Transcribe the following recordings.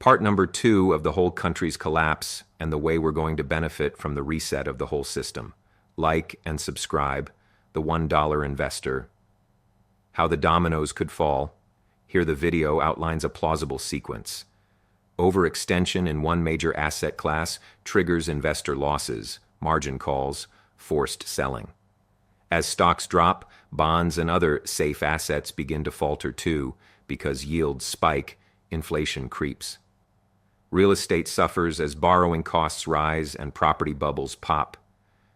Part number 2 of the whole country's collapse and the way we're going to benefit from the reset of the whole system. Like and subscribe, the $1 investor. How the dominoes could fall. Here the video outlines a plausible sequence. Overextension in one major asset class triggers investor losses, margin calls, forced selling. As stocks drop, bonds and other safe assets begin to falter too, because yields spike, inflation creeps. Real estate suffers as borrowing costs rise and property bubbles pop.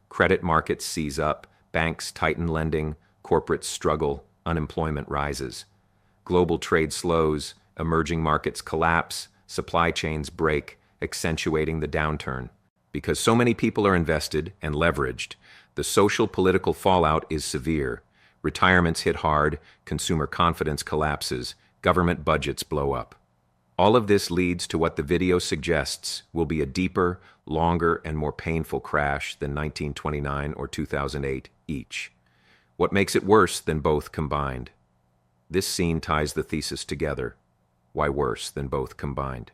Credit markets seize up, banks tighten lending, corporates struggle, unemployment rises. Global trade slows, emerging markets collapse, supply chains break, accentuating the downturn. Because so many people are invested and leveraged, the social-political fallout is severe. Retirements hit hard, consumer confidence collapses, government budgets blow up. All of this leads to what the video suggests will be a deeper, longer, and more painful crash than 1929 or 2008 each. What makes it worse than both combined? This scene ties the thesis together. Why worse than both combined?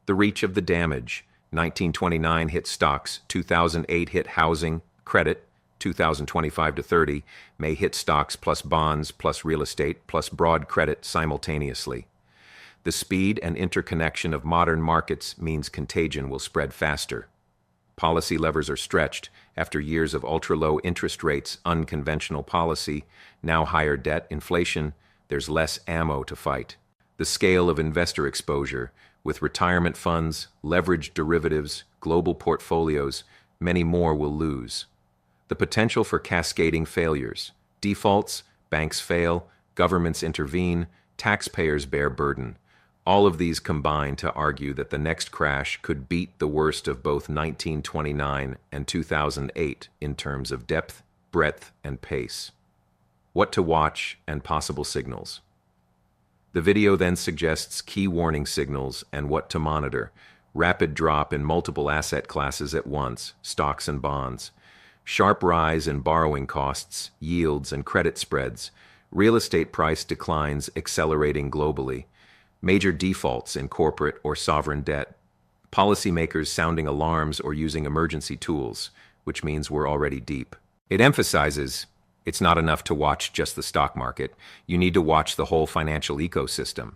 The reach of the damage. 1929 hit stocks, 2008 hit housing, credit, 2025 to 30 may hit stocks plus bonds plus real estate plus broad credit simultaneously. The speed and interconnection of modern markets means contagion will spread faster. Policy levers are stretched after years of ultra-low interest rates, unconventional policy, now higher debt, inflation. There's less ammo to fight. The scale of investor exposure, with retirement funds, leveraged derivatives, global portfolios, many more will lose. The potential for cascading failures, defaults, banks fail, governments intervene, taxpayers bear burden. All of these combine to argue that the next crash could beat the worst of both 1929 and 2008 in terms of depth, breadth, and pace. What to watch and possible signals. The video then suggests key warning signals and what to monitor. Rapid drop in multiple asset classes at once, stocks and bonds. Sharp rise in borrowing costs, yields, and credit spreads. Real estate price declines accelerating globally. Major defaults in corporate or sovereign debt. Policymakers sounding alarms or using emergency tools, which means we're already deep. It emphasizes it's not enough to watch just the stock market. You need to watch the whole financial ecosystem.